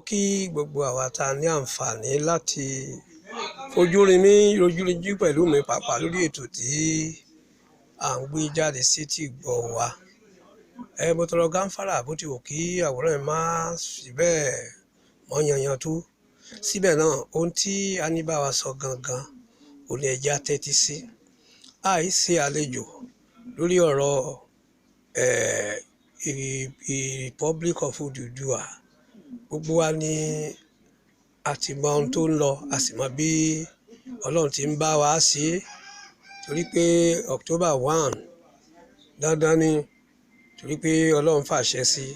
kí gbogbo àwa tá a ní àǹfààní láti ojúrinjú pẹ̀lú mi pàápàá lórí ètò tí à ń gbé jáde sí ti gbọ́ wa. Mo tọrọ gáfárà bó ti wù kí àwòrán ẹ̀ má fi bẹ́ẹ̀ mọ́ yanyan tó. Síbẹ̀ náà ohun tí a ní bá wa sọ gangan ò ní ẹ jẹ́ á tẹ́tí sí. Àìṣe àlejò lórí ọ̀rọ̀ Republic of Odùduwà. Gbogbo wa ni a ti mọ ohun tó ń lọ, a sì mọ bí Ọlọ́run ti ń bá wa ṣe, torí pé October 1 dandan ni, torí pé Ọlọ́run fàṣẹ sí.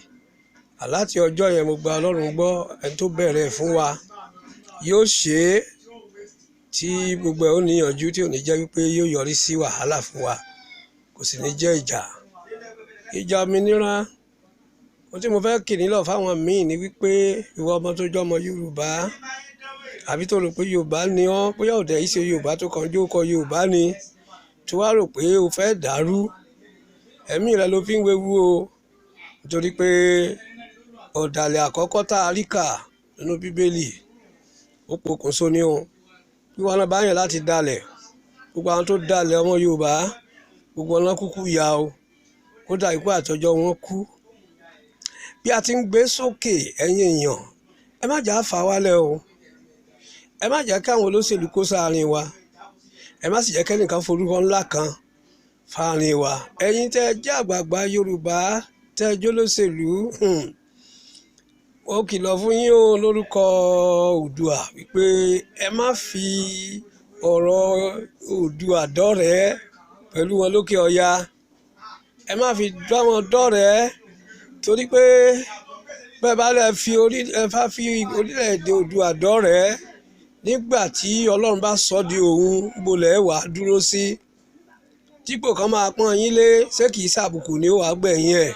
Àláti ọjọ́ yẹn mo gba Ọlọ́run gbọ́, ẹni tó bẹ̀rẹ̀ fún wa yóò ṣe é tí gbogbo ẹ̀ ó níyànjú, tí ò ní jẹ́ wípé yóò yọrí sí wàhálà fún wa, kò sì ní jẹ́ ìjà òmìnira. Ohun tí mo fẹ́ kì nílọ̀ fáwọn míì ni wípé ìwọ ọmọ tó jọmọ Yorùbá àbí tó rò pé Yorùbá ni ọ́, bóyá òde yìí ṣe Yorùbá tó kàn jó kọ Yorùbá ni, tó wá rò pé o fẹ́ dàrú, ẹ̀mí rẹ ló fi ń wewu o, nítorí pé ọ̀dàlẹ̀ àkọ́kọ́ tá a rí kà nínú Bíbélì ó pokùnso ní o. Bí wọn bá yàn láti dalẹ̀, gbogbo àwọn tó dalẹ̀ ọmọ Yorùbá gbogbo wọn kúkú ya o, kódà ikú àtọjọ́ wọn kú. Bí a ti ń gbé sókè, ẹ̀yin èèyàn, ẹ má jà fà wálẹ̀ o, ẹ má jẹ́ káwọn olóṣèlú kó sáàrin wa, ẹ má sì jẹ́ kẹ́nìkan forúkọ ńlá kan fáàrin wa. Ẹ̀yin tẹ́ ẹ jẹ́ àgbààgbà Yorùbá tẹ́ ẹ jólóṣèlú, ó kìlọ̀ fún yín o lórúkọ Oòduà wípé ẹ má fi ọ̀rọ̀ Oòduà dọ́rẹ̀ẹ́ pẹ̀lú wọn lókè ọya, ẹ má fi dá wọn dọ́rẹ̀ẹ́, torí pé bẹ́ẹ̀ bá lè fi orílẹ̀-èdè Oòduà dọ́rẹ̀ẹ́, nígbà tí Ọlọ́run bá sọ di òun, bolẹ̀ wà dúró sí. Dípò kan máa pọ́n yín lé, ṣé kìí ṣàbùkù ni ó wàá gbẹ̀yìn ẹ̀.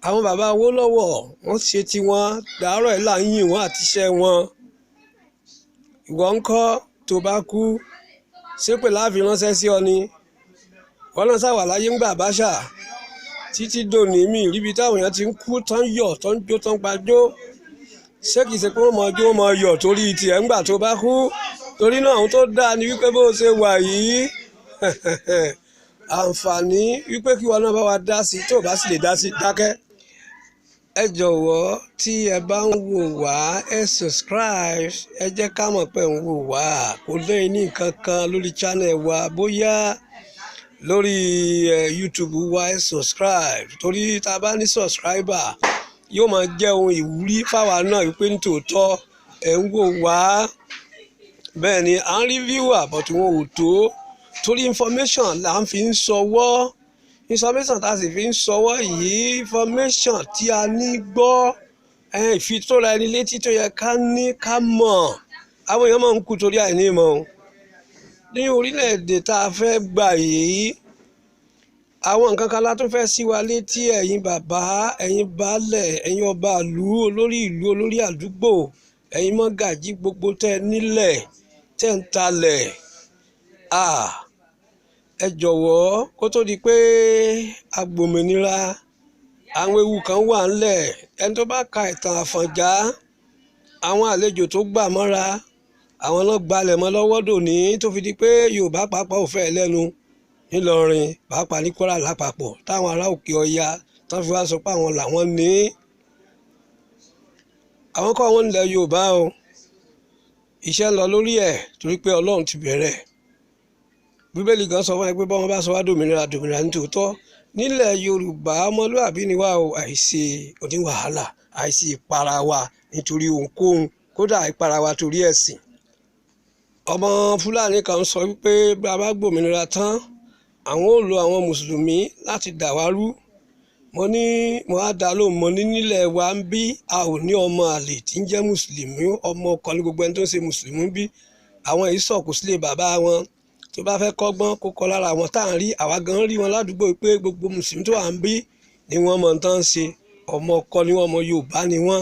Àwọn bàbá Awólọ́wọ̀ wọ́n ṣe tiwọn, dàárọ̀ ẹ̀ là ń yìn wọ́n àti iṣẹ́ wọn. Ìwọ ńkọ́ tó bá kú, ṣépè láàfin ránṣẹ́ sí ọ ni. Wọ́n náà ṣàwà láyé ńgbà Abacha títí dòní mi ríbi táwọn èèyàn ti ń kú tán yọ̀ tán jó tán gbajó. Ṣé kìí ṣe pé wọ́n mọ jó mọ yọ̀ torí tiẹ̀ ńgbà tó bá kú? Torí náà ohun tó dáa ni wípé bó ṣe wà yìí àǹfààní wípé kí wọn náà bá wa dá sí, tó bá sì lè dá sí dákẹ́. Ẹ jọ̀wọ́ tí ẹ bá ń wò wá, ẹ subscribe, ẹ jẹ́ ká mọ̀ pé ń wò wá. Kò lẹ́yìn ní nǹkan kan lórí channel wa, bóyá lórí YouTube wa, ẹ subscribe, torí tá a bá ní subscriber yóò máa jẹ́ ohun ìwúrí fáwa náà wípé nítòótọ́ ẹ̀ ń wò wá. Bẹ́ẹ̀ ni à ń rí viewer but wọn ò tó, torí information là ń fi ń ṣọwọ́, information tá a sì fi ń ṣọwọ́ yìí, information tí a ní gbọ́, ìfitóra ẹni létí tó yẹ ká ní ká mọ̀. Àwọn èèyàn máa ń kú torí àìní mọ̀. Ní orílẹ̀-èdè tá a fẹ́ gbà yìí, àwọn nǹkan kan la tún fẹ́ sí wa létí, ẹ̀yin bàbá, ẹ̀yin baálẹ̀, ẹ̀yin ọba ìlú, olórí ìlú, olórí àdúgbò, ẹ̀yin mọ́gàjí gbogbo tẹ́ nílẹ̀, tẹ́ ń talẹ̀. Ẹ jọ̀wọ́ kó tó di pé agbòmìnira, àwọn ewu kan wà ńlẹ̀. Ẹni tó bá ka ìtàn Àfọ̀njá, àwọn àlejò tó gbà mọ́ra, àwọn náà gbalẹ̀ mọ́ lọ́wọ́ dòní, tó fi di pé Yorùbá pàápàá ò fẹ́ lẹ́nu nílọrin, pàápàá ní Kwara lápapọ̀, táwọn ará òkè ọya tán fi wá sọ pé àwọn làwọn ní. Àwọn kọ́ wọn nílẹ̀ Yorùbá o, iṣẹ́ ń lọ lórí ẹ̀ torí pé Ọlọ́run ti bẹ̀rẹ̀. Bíbélì gan sọ fún ẹ pé bọ́n bá sọ wá dòmìnira ní tòótọ́. Nílẹ̀ Yorùbá ọmọlúwàbí ni wá o, àìṣe oníwàhálà, àìṣe ìpara wa nítorí ohunkóhun, kódà ìpara wa torí ẹ̀sìn. Ọmọ Fúlàní kan sọ wípé bí a bá gbòmìnira tán, àwọn ò lo àwọn mùsùlùmí láti dà wá rú. Mo á dá lóhùn, mo ní nílẹ̀ wa ń bí a ò ní ọmọ àlè tí ń jẹ́ mùsùlùmí, ọmọ kan ní gbogbo ẹni tó ń ṣe mùsùlùmí bí. Àwọn èyí sọ̀kù sílé bàbá wọn, tó bá fẹ́ kọ́gbọ́n kó kọ́ lára àwọn tá à ń rí. Àwa gan rí wọn ládùúgbò pé gbogbo mùsùlùmí tó wà ń bí ni wọ́n mọ̀ tán ṣe, ọmọ ọkọ ni wọ́n, ọmọ Yorùbá ni wọ́n.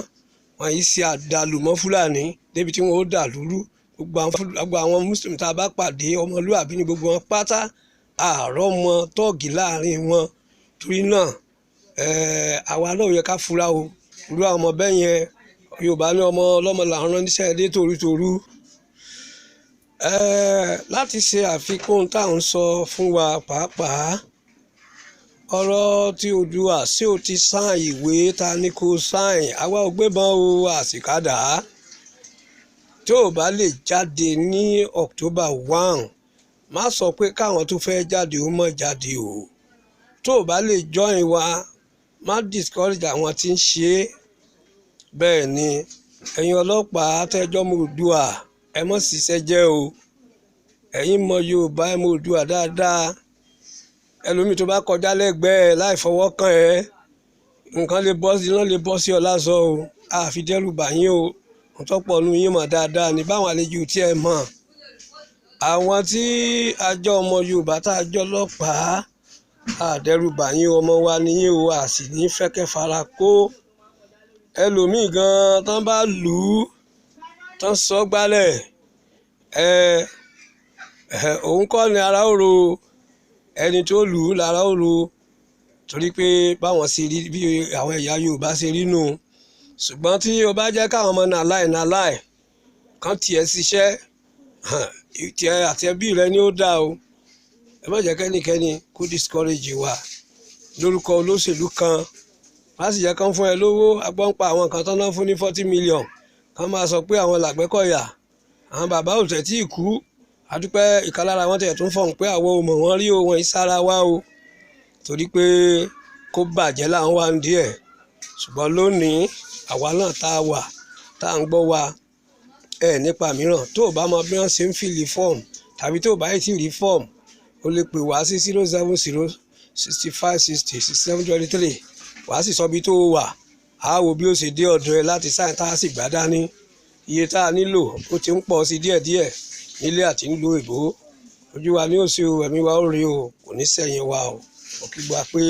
Wọ́n yìí ṣe àdàlùmọ́ Fúlàní débi tí wọ́n ó dà lúrú. Gbogbo àwọn mùsùlùmí tá a bá pàdé ọmọlúwàbí ni gbogbo wọn pátá, àárọ̀ mọ tọ́ọ̀gì láàrin wọn. Torí náà àwa náà yẹ ká fura o, irú àwọn ọmọ bẹ́ẹ̀ yẹn Yorùbá ní ọmọ ọlọ́mọ là ń rán níṣẹ́ dé torútorú. Láti ṣe àfikún tá à ń sọ fún wa pàápàá ọ̀rọ̀ tí Oòduà ṣé o ti sáìn ìwé ta ní kó sáìn, àwa ò gbébọn o àsìkádà. Tí ò bá lè jáde ní October 1 má sọ pé káwọn tó fẹ́ jáde ó mọ̀ jáde o. Tó o bá lè join wa má discourage àwọn tí ń ṣe é. Bẹ́ẹ̀ ni ẹ̀yin ọlọ́pàá tẹ́jọ́ mọ́ Oòduà ẹ mọ̀ ṣiṣẹ́ jẹ́ o. Ẹ̀yin mọ Yorùbá ẹ mọ Oòduà dáadáa. Ẹlòmíì tó bá kọjá lẹ́gbẹ̀ẹ́ láì fọwọ́ kàn ẹ́ nǹkan lè bọ́ sí iná lè bọ́ sí ọ lásọ o. Àfi dẹ́rù bà yín o. Wọ́n tọ́pọ̀ nu yín mọ̀ dáadáa ní báwọn àlejò tí ẹ mọ̀. Àwọn tí àjọ ọmọ Yorùbá tá a jọ ọlọ́pàá àdẹ́rù bà yín ọmọ wa níyìn o, a sì ní fẹ́kẹ́ fara kó. Ẹlòmíì gan tán bá lù ú tán sọ gbálẹ̀ òun kọ́ ni ara ó ro ẹni tó lù ú lára ó ro, torí pé báwọn ṣe rí bí àwọn ẹ̀yà Yorùbá ṣe rí nù. Ṣùgbọ́n tí o bá jẹ́ káwọn ọmọ nàláì kan tiẹ̀ ṣiṣẹ́ tiẹ̀ àti ẹbí rẹ ni ó dá o. Ẹ má jẹ́ kẹ́nikẹ́ni kó discourage wa lórúkọ olóṣèlú kan. Má sì jẹ́ kán fún ẹ lówó agbọ́npa àwọn kan tán náà fún ní 40 million kán máa sọ pé àwọn làgbẹ́kọ̀yà àwọn bàbá ò tẹ̀ tí ì kú. Adúpẹ́ ìkan lára wọn tẹ̀ tún fọ̀hún pé àwọn ò mọ̀ wọ́n rí o, wọn ìsára wa o, torí pé kó bàjẹ́ láwọn wá ń díẹ̀. Ṣùgbọ́n lónìí àwa náà tá a wà tá à ń gbọ́ wa nípa mìíràn tó o bá mọ bí wọ́n ṣe ń fìlì fọ́ọ̀mù tàbí tó o bá yìí ti rí fọ́ọ̀mù o lè pè wá sí 070 65 60 6723 wàá sì sọ bí tó o wà á wo bí ó ṣe dé ọ̀dọ̀ ẹ láti sáìn tá a sì gbá dání. Iye tá a nílò ó ti ń pọ̀ sí díẹ̀díẹ̀ nílé àti ń lo ìbò. Ojú wa ní òsì o, ẹ̀mí wa ó rí o, kò ní sẹ́yìn wa o. Mo kí gbà pé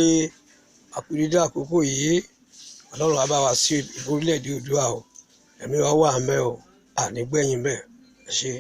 àkúrídé àkókò yìí Ọlọ́run á bá wa sí orílẹ̀-èdè Oòduà o. Ẹ̀mí wa wà mẹ́ o, ànígbẹ̀yìn bẹ́ẹ̀. Ẹ ṣé.